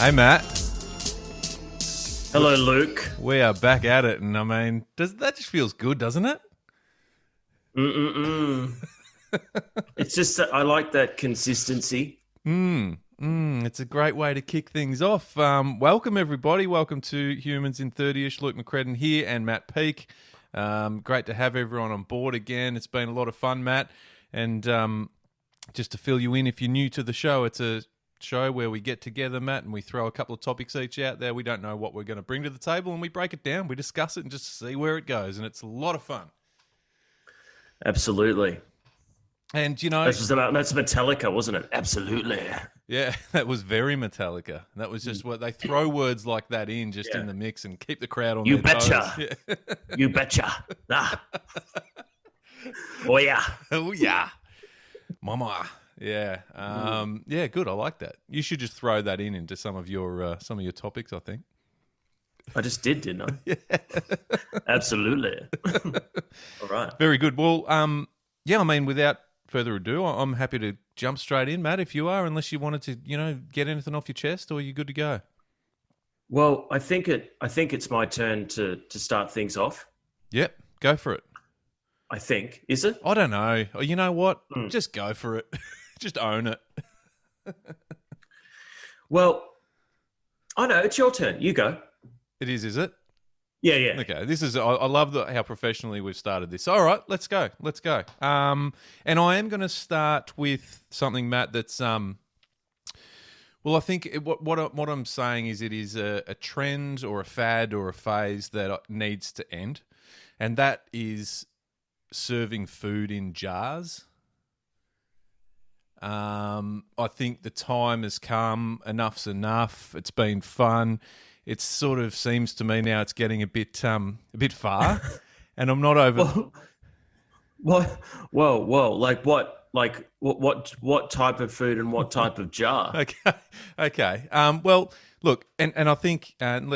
Hey, Matt. Hello, Luke. We are back at it, and I mean, that just feels good, doesn't it? Mm-mm-mm. It's just that I like that consistency. It's a great way to kick things off. Welcome, everybody. Welcome to Humans in 30ish. Luke McCredden here and Matt Peek. Great to have everyone on board again. It's been a lot of fun, Matt. And just to fill you in, if you're new to the show, it's a show where we get together, Matt, and we throw a couple of topics each out there. We don't know what we're going to bring to the table, and we break it down. We discuss it and just see where it goes, and it's a lot of fun. Absolutely. And, you know... That's Metallica, wasn't it? Absolutely. Yeah, that was very Metallica. That was just what they throw words like that in just in the mix and keep the crowd on their toes. Yeah. You betcha. Ah. Oh, yeah. Oh, yeah. Mama. Yeah. Yeah, good. I like that. You should just throw that into some of your topics, I think. I just didn't I? Yeah. Absolutely. All right. Very good. Well, yeah, I mean, without further ado, I'm happy to jump straight in, Matt, if you are, unless you wanted to, get anything off your chest, or you're good to go. Well, I think it's my turn to start things off. Yep, go for it. I think. Is it? I don't know. You know what? Just go for it. Just own it. Well, I know. It's your turn. You go. It is it? Yeah. Okay, this is. I love how professionally we've started this. All right, let's go. And I am going to start with something, Matt. That's well, I think what I'm saying is it is a trend or a fad or a phase that needs to end, and that is serving food in jars. I think the time has come. Enough's enough. It's been fun. It sort of seems to me now it's getting a bit far, and I'm not over. Whoa! Like what? Like what type of food and what type of jar? Okay. Well, look, and I think I don't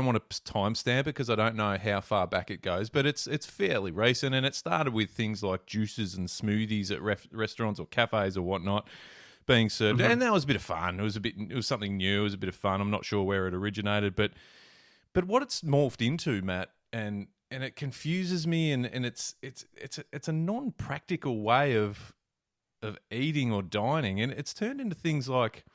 want to timestamp it because I don't know how far back it goes, but it's fairly recent, and it started with things like juices and smoothies at restaurants or cafes or whatnot being served, and that was a bit of fun. It was something new. It was a bit of fun. I'm not sure where it originated, but what it's morphed into, Matt, and it confuses me, and it's a non-practical way of eating or dining, and it's turned into things like,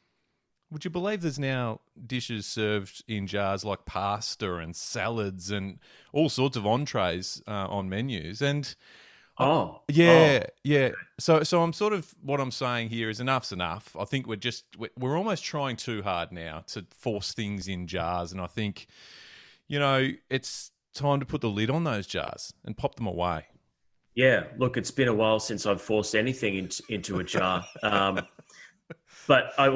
would you believe there's now dishes served in jars like pasta and salads and all sorts of entrees on menus, and yeah. So I'm sort of, what I'm saying here is enough's enough. I think we're almost trying too hard now to force things in jars, and I think, it's time to put the lid on those jars and pop them away. Yeah, look, it's been a while since I've forced anything into a jar. But I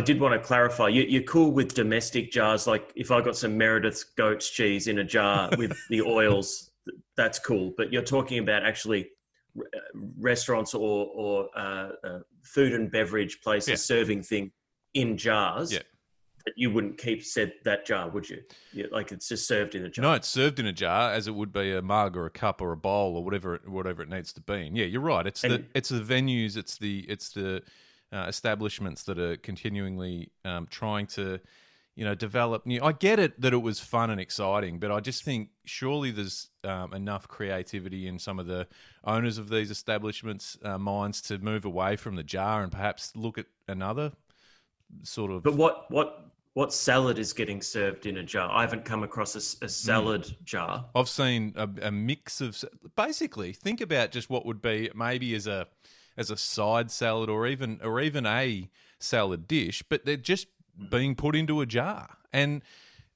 did want to clarify. You're cool with domestic jars, like if I got some Meredith's goat's cheese in a jar with the oils, that's cool. But you're talking about actually restaurants or food and beverage places serving things in jars. Yeah. That you wouldn't keep that jar, would you? Like it's just served in a jar. No, it's served in a jar as it would be a mug or a cup or a bowl or whatever it needs to be. And yeah, you're right. It's the venues, it's the establishments that are continually trying to, develop new. I get it that it was fun and exciting, but I just think surely there's enough creativity in some of the owners of these establishments' minds to move away from the jar and perhaps look at another sort of. But what salad is getting served in a jar? I haven't come across a salad jar. I've seen a mix of, basically, think about just what would be maybe as a side salad or even a salad dish, but they're just being put into a jar. And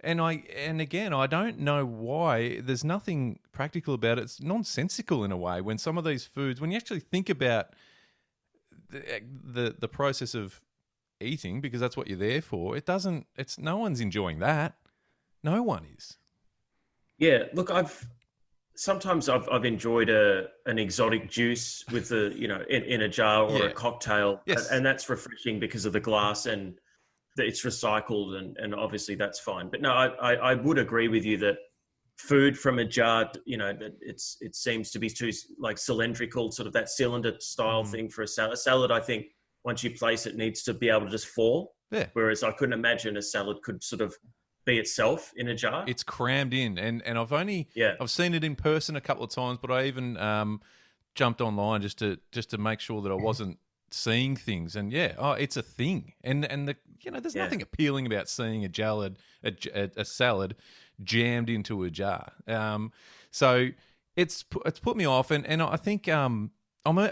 again, I don't know why. There's nothing practical about it. It's nonsensical in a way when some of these foods, when you actually think about the process of eating, because that's what you're there for, no one's enjoying that. No one is. Yeah, look, sometimes I've enjoyed an exotic juice with in a jar or a cocktail, and that's refreshing because of the glass and it's recycled, and obviously that's fine. But no, I would agree with you that food from a jar, that it seems to be too like cylindrical, sort of that cylinder style thing for a salad. A salad, I think, once you place it, needs to be able to just fall. Yeah. Whereas I couldn't imagine a salad could sort of be itself in a jar. It's crammed in, and I've seen it in person a couple of times, but I even jumped online just to make sure that I wasn't seeing things. And it's a thing, and there's nothing appealing about seeing a salad jammed into a jar. So it's put me off, and I think I'm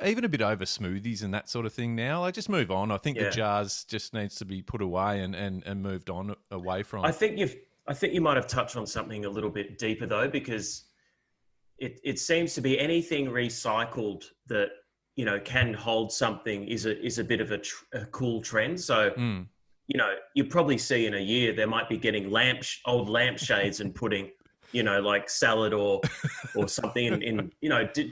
even a bit over smoothies and that sort of thing now. I just move on. I think the jars just needs to be put away and moved on away from. I think you might have touched on something a little bit deeper though, because it seems to be anything recycled that can hold something is a bit of a cool trend. So you probably see in a year there might be getting old lampshades and putting like salad or something in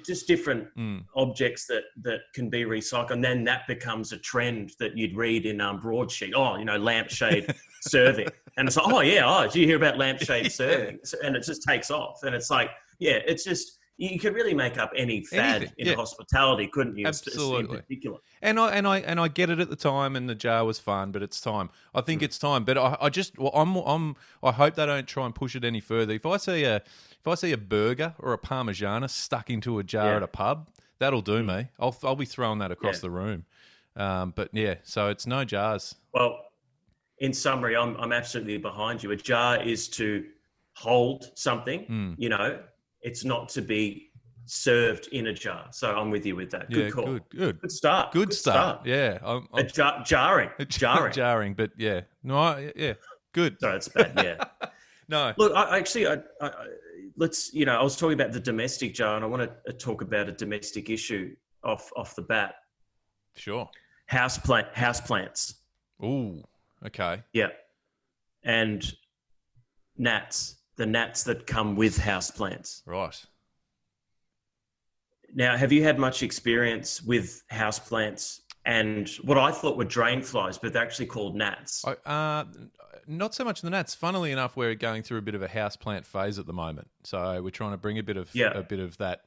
just different objects that can be recycled. And then that becomes a trend that you'd read in broadsheet. Lampshade serving. And it's like, do you hear about lampshade serving? And it just takes off. And it's like, it's just, you could really make up any fad in hospitality, couldn't you? Absolutely. In particular. And I get it at the time, and the jar was fun, but it's time. I think it's time. But I hope they don't try and push it any further. If I see a burger or a Parmigiana stuck into a jar at a pub, that'll do me. I'll be throwing that across the room. So it's no jars. Well, in summary, I'm absolutely behind you. A jar is to hold something, it's not to be served in a jar. So I'm with you with that. Good call. Good start. Good start. Yeah. Jarring. Jarring, but yeah. No, good. Sorry, it's bad. Yeah. No. Look, I let's, I was talking about the domestic jar, and I want to talk about a domestic issue off the bat. Sure. Houseplants. Ooh, okay. Yeah. And gnats. The gnats that come with houseplants. Right. Now, have you had much experience with houseplants and what I thought were drain flies, but they're actually called gnats? Not so much the gnats. Funnily enough, we're going through a bit of a houseplant phase at the moment, so we're trying to bring a bit of that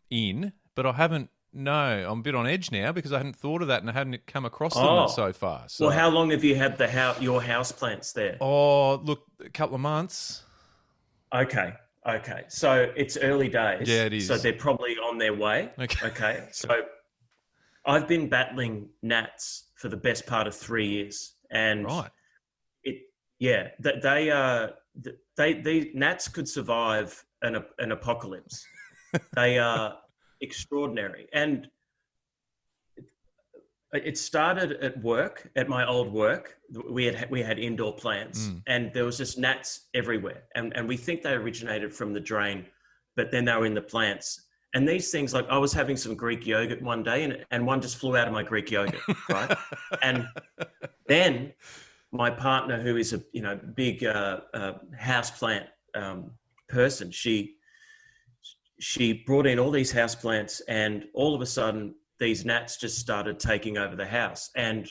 in. But I haven't. No, I'm a bit on edge now because I hadn't thought of that and I hadn't come across them so far. So. Well, how long have you had your houseplants there? Oh, look, a couple of months. Okay. So it's early days. Yeah, it is. So they're probably on their way. Okay. So I've been battling gnats for the best part of 3 years, and they gnats could survive an apocalypse. They are extraordinary. And it started at my old work. We had indoor plants and there was just gnats everywhere. And we think they originated from the drain, but then they were in the plants. And these things, like I was having some Greek yogurt one day and one just flew out of my Greek yogurt, right? And then my partner, who is a big houseplant person, she brought in all these houseplants, and all of a sudden these gnats just started taking over the house. And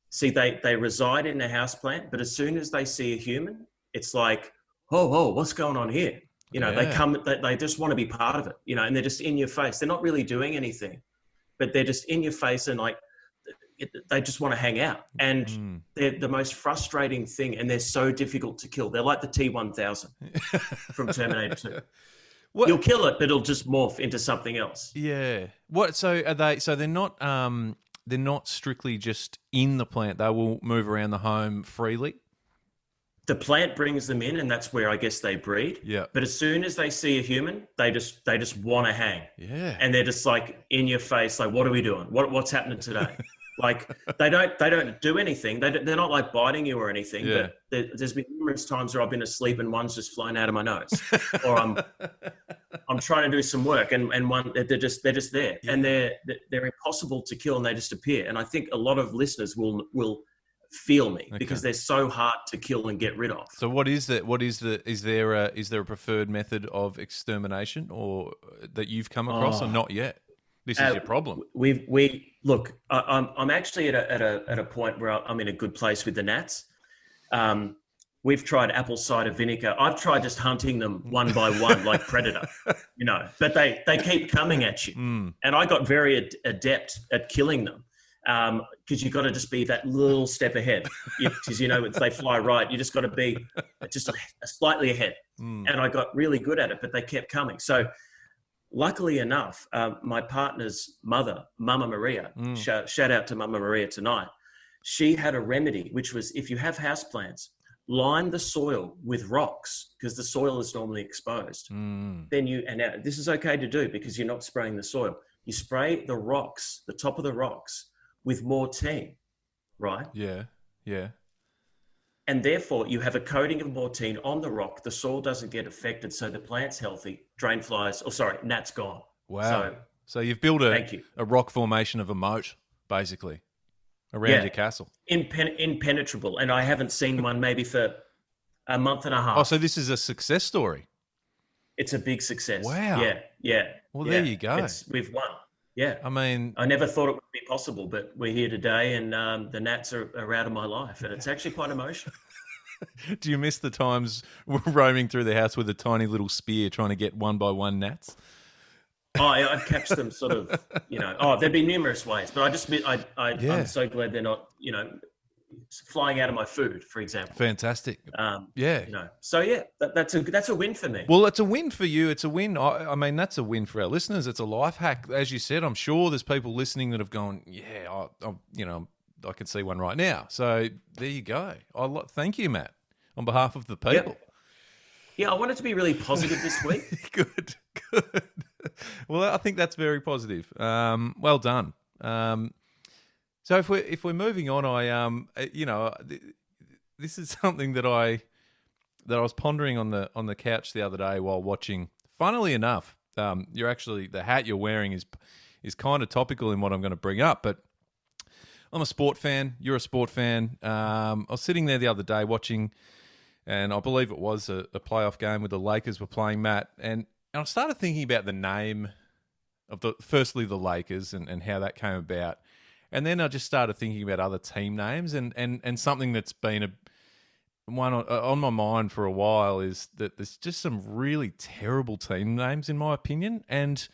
see, they reside in a houseplant, but as soon as they see a human, it's like, oh, what's going on here? They just want to be part of it, and they're just in your face. They're not really doing anything, but they're just in your face, and like they just want to hang out. And they're the most frustrating thing, and they're so difficult to kill. They're like the T-1000 from Terminator 2. What? You'll kill it, but it'll just morph into something else. Yeah. What? So are they? So they're not. They're not strictly just in the plant. They will move around the home freely. The plant brings them in, and that's where I guess they breed. Yeah. But as soon as they see a human, they just want to hang. Yeah. And they're just like in your face, like, what are we doing? What's happening today? Like they don't do anything. They're not like biting you or anything. Yeah. But there's been numerous times where I've been asleep and one's just flown out of my nose, or I'm trying to do some work and one they're just there, and they're impossible to kill, and they just appear. And I think a lot of listeners will feel me because they're so hard to kill and get rid of. So what is that? Is there a preferred method of extermination or that you've come across or not yet? This is your problem. We look. I'm actually at a point where I'm in a good place with the gnats. We've tried apple cider vinegar. I've tried just hunting them one by one like Predator, but they keep coming at you. And I got very adept at killing them. because you've got to just be that little step ahead. Because if they fly right, you just got to be just slightly ahead. And I got really good at it, but they kept coming. So luckily enough, my partner's mother, Mama Maria, shout out to Mama Maria tonight. She had a remedy, which was if you have houseplants, line the soil with rocks because the soil is normally exposed. Then now this is okay to do because you're not spraying the soil. You spray the rocks, the top of the rocks, with Mortine, right? Yeah, yeah. And therefore, you have a coating of Mortine on the rock. The soil doesn't get affected, so the plant's healthy. Gnat's gone. Wow. So you've built a rock formation of a moat, basically, around your castle. Impenetrable. And I haven't seen one maybe for a month and a half. Oh, so this is a success story. It's a big success. Wow. Yeah. Well, there you go. We've won. Yeah. I mean, I never thought it would be possible, but we're here today and the gnats are out of my life. And it's actually quite emotional. Do you miss the times roaming through the house with a tiny little spear trying to get one by one gnats? Oh, I'd catch them sort of, there'd be numerous ways, but I'm so glad they're not, flying out of my food, for example. Fantastic. That's a win for me. Well, it's a win for you. It's a win. I mean, that's a win for our listeners. It's a life hack. As you said, I'm sure there's people listening that have gone, I can see one right now. So there you go. Thank you, Matt, on behalf of the people. Yeah, I wanted to be really positive this week. Good. Well, I think that's very positive. Well done. So if we're moving on, this is something that I was pondering on the couch the other day while watching. Funnily enough, the hat you're wearing is kind of topical in what I'm going to bring up. But I'm a sport fan. You're a sport fan. I was sitting there the other day watching, and I believe it was a playoff game where the Lakers were playing, Matt, and I started thinking about the name of firstly the Lakers and how that came about. And then I just started thinking about other team names and something that's been one on my mind for a while is that there's just some really terrible team names in my opinion. And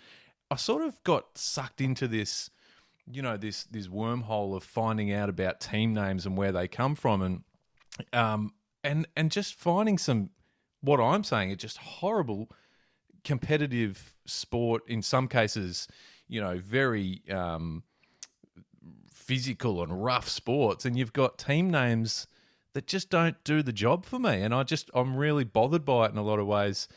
I sort of got sucked into this, this wormhole of finding out about team names and where they come from and just finding some, what I'm saying are just horrible competitive sport, in some cases, very physical and rough sports, and you've got team names that just don't do the job for me, and I'm really bothered by it in a lot of ways.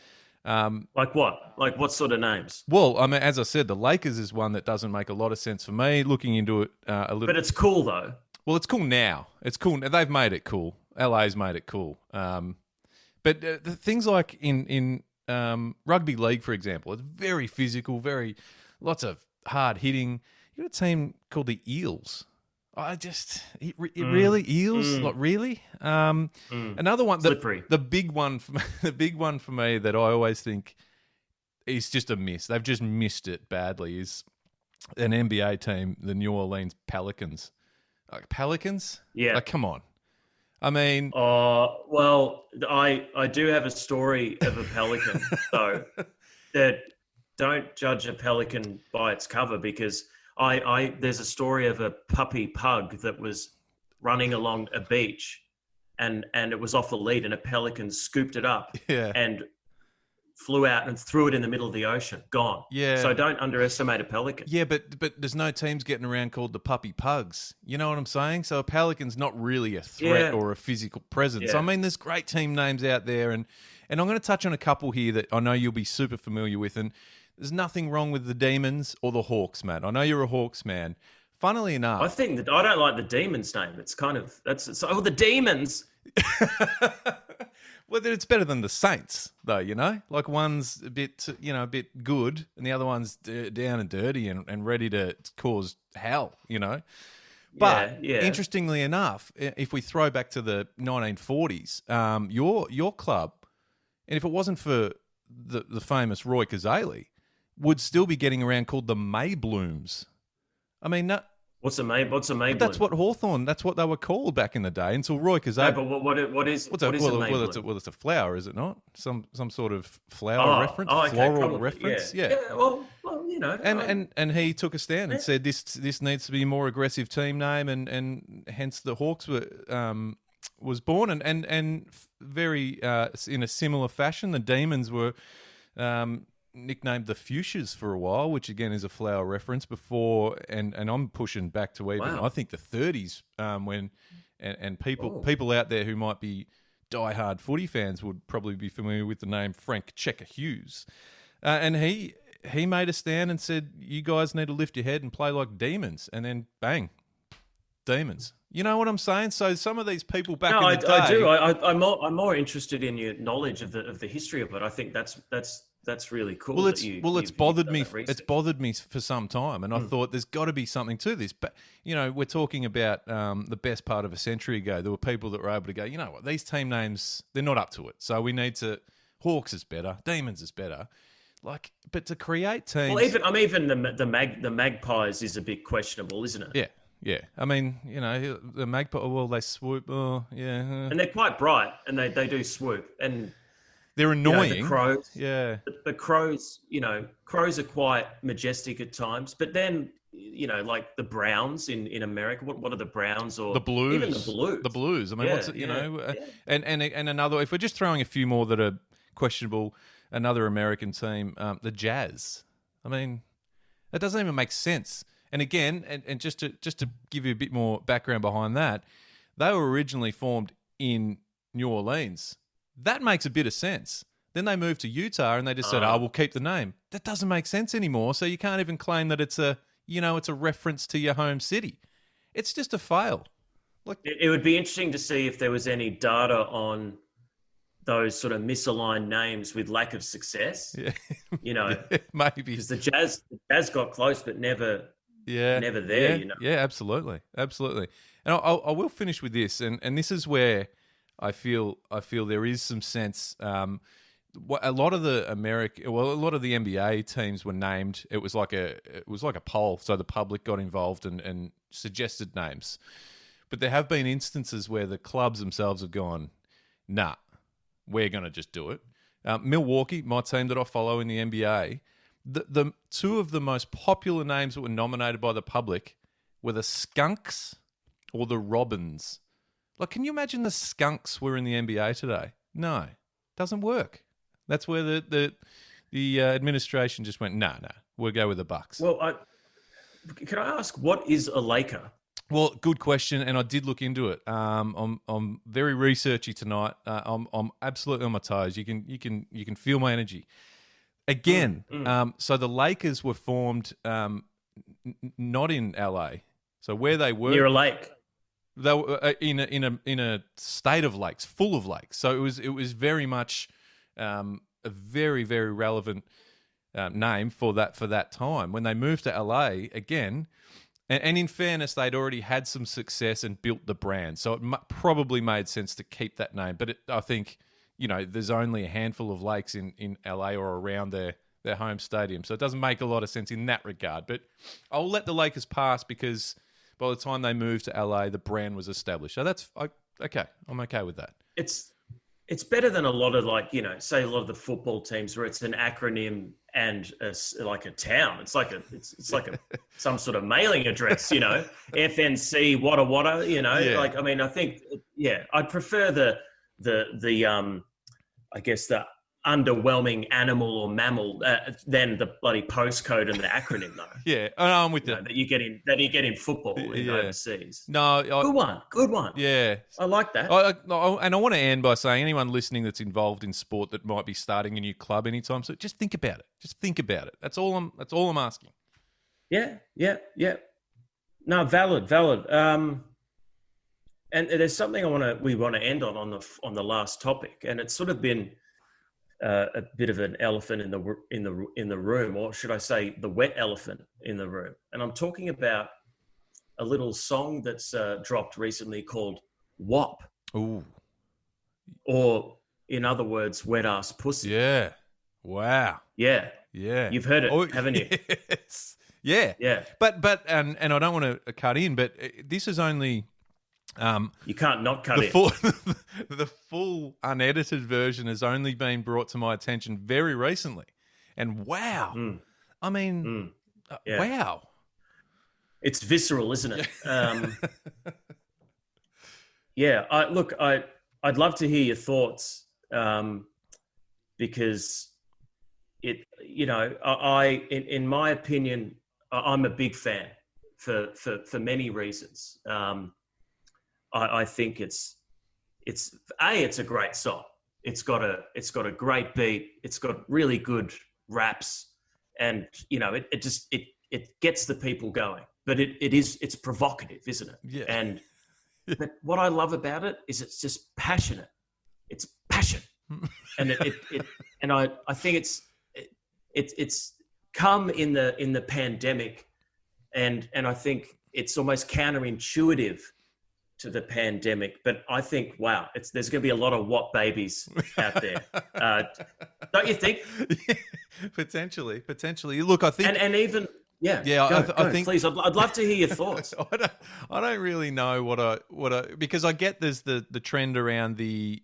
Like what? Like what sort of names? Well, I mean, as I said, the Lakers is one that doesn't make a lot of sense for me. Looking into it a little, but it's cool though. Well, it's cool now. It's cool. They've made it cool. LA's made it cool. But the things like in rugby league, for example, it's very physical, lots of hard hitting. You got a team called the Eels. Really Eels, like really. Another one, the big one for me that I always think is just a miss. They've just missed it badly. Is an NBA team, the New Orleans Pelicans. Like Pelicans? Yeah. Like, come on. I mean, well, I do have a story of a pelican, though, that don't judge a pelican by its cover, because there's a story of a puppy pug that was running along a beach and it was off a lead and a pelican scooped it up and flew out and threw it in the middle of the ocean. Gone. Yeah. So don't underestimate a pelican. Yeah, but there's no teams getting around called the puppy pugs. You know what I'm saying? So a pelican's not really a threat or a physical presence. Yeah. I mean, there's great team names out there, and I'm going to touch on a couple here that I know you'll be super familiar with, and there's nothing wrong with the Demons or the Hawks, Matt. I know you're a Hawks man. Funnily enough, I think that I don't like the Demons name. It's kind of the Demons. Well, it's better than the Saints, though. Like one's a bit good, and the other one's down and dirty and ready to cause hell. But interestingly enough, if we throw back to the 1940s, your club, and if it wasn't for the famous Roy Cazaly, would still be getting around called the Mayblooms. I mean, what's a Maybloom? That's what Hawthorn. That's what they were called back in the day until Roy Cazaly. No, but what is a Maybloom? Well, it's a flower, is it not? Some sort of flower reference, floral reference. Yeah. Well, And he took a stand and said this needs to be a more aggressive team name, and hence the Hawks was born, and very in a similar fashion, the Demons were nicknamed the Fuchsias for a while, which again is a Flower reference. Before, and I'm pushing back to even I think the 30s when people out there who might be diehard footy fans would probably be familiar with the name Frank Checker Hughes, and he made a stand and said, "You guys need to lift your head and play like demons," and then bang, Demons. You know what I'm saying? So some of these people back in the day, I do. I'm more interested in your knowledge of the history of it. I think that's really cool. Well, it's bothered me. It's bothered me for some time, and I thought there's got to be something to this. But we're talking about the best part of a century ago. There were people that were able to go, you know what? These team names, they're not up to it. So we need to. Hawks is better. Demons is better. But to create teams. Well, even the Magpies is a bit questionable, isn't it? Yeah. Yeah, I mean, the Magpie. Well, they swoop. Oh, yeah, and they're quite bright, and they do swoop, and they're annoying. The crows, yeah. The crows, crows are quite majestic at times, but then, like the Browns in America. What are the Browns or the Blues? Even the Blues. The Blues. I mean, what's it? And another. If we're just throwing a few more that are questionable, another American team, the Jazz. I mean, that doesn't even make sense. And again, and just to give you a bit more background behind that, they were originally formed in New Orleans. That makes a bit of sense. Then they moved to Utah and they just said, we'll keep the name. That doesn't make sense anymore. So you can't even claim that it's a reference to your home city. It's just a fail. It would be interesting to see if there was any data on those sort of misaligned names with lack of success. Yeah. Maybe. Because the Jazz got close, but never there. Yeah, absolutely. And I will finish with this, and this is where I feel there is some sense. A lot of the NBA teams were named. It was like a poll, so the public got involved and suggested names. But there have been instances where the clubs themselves have gone, nah, we're going to just do it. Milwaukee, my team that I follow in the NBA. The two of the most popular names that were nominated by the public were the Skunks or the Robins. Can you imagine the Skunks were in the NBA today? No, doesn't work. That's where the administration just went, nah, we'll go with the Bucks. Well, can I ask, what is a Laker? Well, good question, and I did look into it. I'm very researchy tonight. I'm absolutely on my toes. You can feel my energy. Again, so the Lakers were formed not in LA. So where they were near a lake, they were in a state of lakes, full of lakes. So it was very much a very, very relevant name for that time. When they moved to LA again, and in fairness, they'd already had some success and built the brand, so it probably made sense to keep that name. But I think. There's only a handful of lakes in LA or around their home stadium. So it doesn't make a lot of sense in that regard. But I'll let the Lakers pass because by the time they moved to LA, the brand was established. So that's okay. I'm okay with that. It's better than a lot of say a lot of the football teams where it's an acronym and like a town. It's like some sort of mailing address, FNC, wada, Yeah. I think, I'd prefer the I guess the underwhelming animal or mammal than the bloody postcode and the acronym, though. Yeah, I'm with that. That you get in football overseas. No, good one. Yeah, I like that. And I want to end by saying anyone listening that's involved in sport that might be starting a new club anytime, so just think about it. That's all I'm asking. Yeah. No, valid. And there's something we want to end on the last topic, and it's sort of been a bit of an elephant in the room, or should I say, the wet elephant in the room. And I'm talking about a little song that's dropped recently called "WAP." Ooh. Or, in other words, "wet ass pussy." Yeah. Wow. Yeah. Yeah. You've heard it, haven't you? Yes. Yeah. Yeah. But and I don't want to cut in, but this is only. You can't not cut it. The full unedited version has only been brought to my attention very recently, and wow, I mean, Yeah. wow. It's visceral, isn't it? Yeah. I'd love to hear your thoughts, because in my opinion, I'm a big fan for many reasons. I think it's a great song. It's got a great beat. It's got really good raps, and it gets the people going. But it's provocative, isn't it? Yeah. And but what I love about it is it's just passionate. It's passion, and I think it's come in the pandemic, and I think it's almost counterintuitive to the pandemic. But I think, wow, there's going to be a lot of what babies out there, don't you think? Yeah, potentially. Look, I think, and even yeah. I think, please, I'd love to hear your thoughts. I don't really know what I because I get there's the trend around the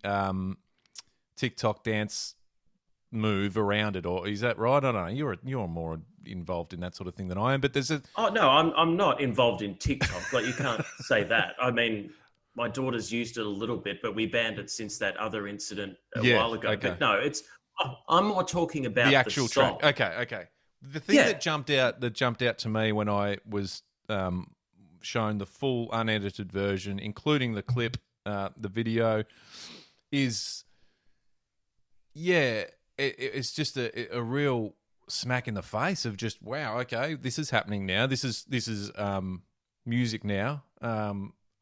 TikTok dance move around it, or is that right? I don't know. You're more involved in that sort of thing than I am, but there's a... Oh no, I'm not involved in TikTok. Like, you can't say that. I mean, my daughter's used it a little bit, but we banned it since that other incident a while ago. Okay. But no, I'm more talking about the actual song. track. Okay. The thing that jumped out to me when I was shown the full unedited version, including the clip, the video, is it's just a real smack in the face of just, wow, okay, this is happening now. This is music now.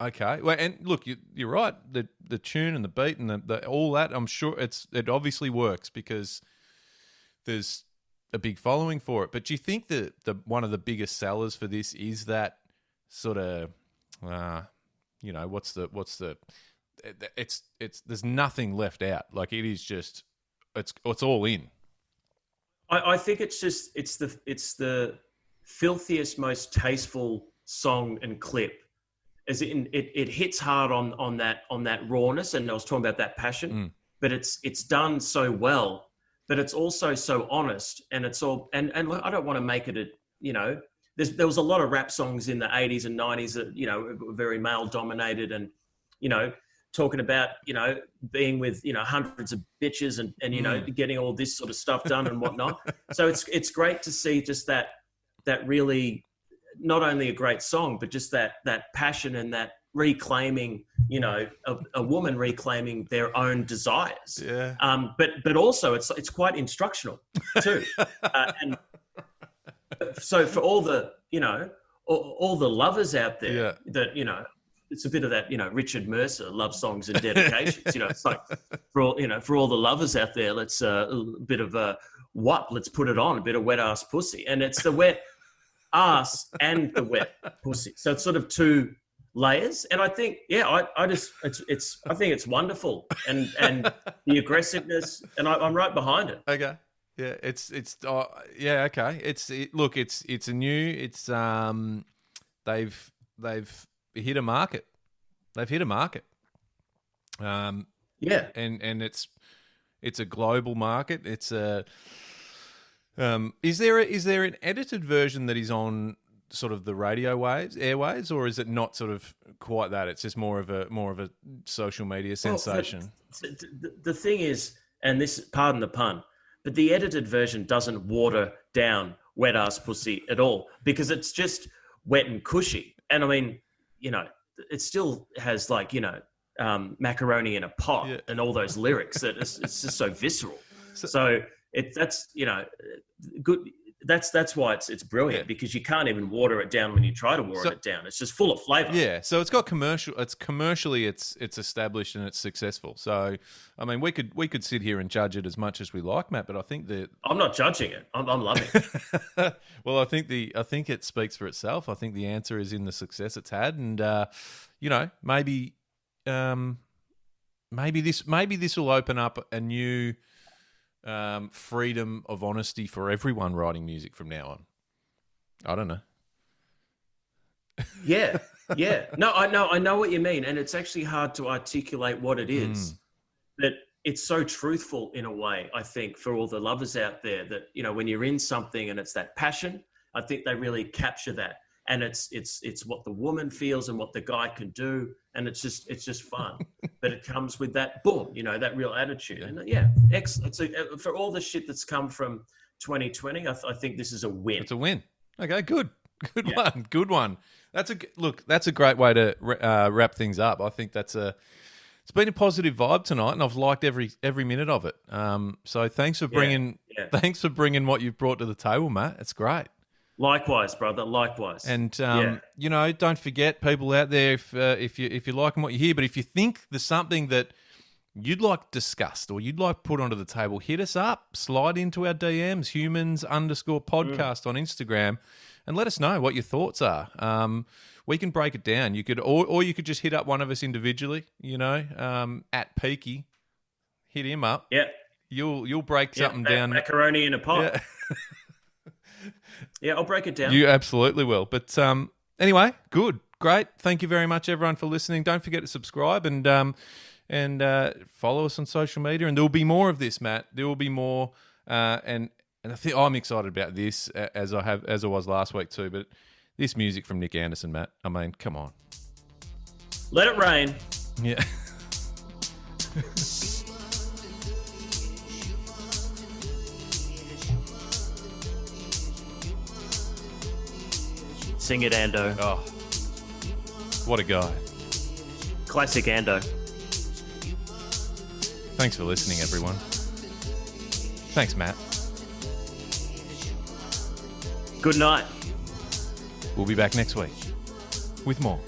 Okay, well, and look, you're right. The tune and the beat and the all that, I'm sure it obviously works because there's a big following for it. But do you think that one of the biggest sellers for this is that sort of, it's there's nothing left out. Like, it is just, it's all in. I think it's the filthiest, most tasteful song and clip. As in, it hits hard on that rawness, and I was talking about that passion. But it's done so well, but it's also so honest, and it's all and I don't want to make it there was a lot of rap songs in the 80s and 90s that were very male dominated, and talking about being with hundreds of bitches and getting all this sort of stuff done and whatnot. So it's great to see just that really, not only a great song, but just that passion and that reclaiming, a woman reclaiming their own desires. Yeah. But also it's quite instructional too. And so for all the all the lovers out there that it's a bit of that Richard Mercer love songs and dedications. It's like for all the lovers out there, let's a bit of let's put it on, a bit of wet ass pussy, and it's the wet ass and the wet pussy. So it's sort of two layers, and I think I think it's wonderful, and the aggressiveness, and I'm right behind it. Okay. Yeah, okay. It's a new. They've hit a market. They've hit a market. And it's a global market. It's a. Is there an edited version that is on sort of the radio airwaves, or is it not sort of quite that? It's just more of a social media sensation. Well, the thing is, and this, pardon the pun, but the edited version doesn't water down wet ass pussy at all, because it's just wet and cushy. And I mean, it still has like, macaroni in a pot and all those lyrics that it's just so visceral. So that's good. That's why it's brilliant, because you can't even water it down when you try to water it down. It's just full of flavor. Yeah. So it's got commercially it's established and it's successful. So I mean, we could sit here and judge it as much as we like, Matt, but I think that I'm not judging it. I'm loving it. Well, I think it speaks for itself. I think the answer is in the success it's had, and maybe this will open up a new freedom of honesty for everyone writing music from now on. I don't know. Yeah. No, I know what you mean, and it's actually hard to articulate what it is. But it's so truthful in a way, I think, for all the lovers out there that, when you're in something and it's that passion, I think they really capture that. And it's what the woman feels and what the guy can do. And it's just fun, but it comes with that boom, that real attitude. Yeah. And excellent. So for all the shit that's come from 2020, I think this is a win. It's a win. Okay, good one. Good one. That's a great way to wrap things up. I think it's been a positive vibe tonight, and I've liked every minute of it. So thanks for bringing what you've brought to the table, Matt. It's great. Likewise, brother. Likewise. And don't forget, people out there, if you're liking what you hear, but if you think there's something that you'd like discussed or you'd like put onto the table, hit us up. Slide into our DMs, humans_podcast on Instagram, and let us know what your thoughts are. We can break it down. You could, or you could just hit up one of us individually. At Peeky, hit him up. Yeah, you'll break something down. Macaroni in a pot. Yeah. Yeah, I'll break it down. You absolutely will. But anyway, good, great. Thank you very much, everyone, for listening. Don't forget to subscribe and follow us on social media. And there will be more of this, Matt. There will be more. And I think I'm excited about this as I was last week too. But this music from Nick Anderson, Matt. I mean, come on. Let it rain. Yeah. Sing it, Ando. Oh, what a guy. Classic Ando. Thanks for listening, everyone. Thanks, Matt. Good night. We'll be back next week with more.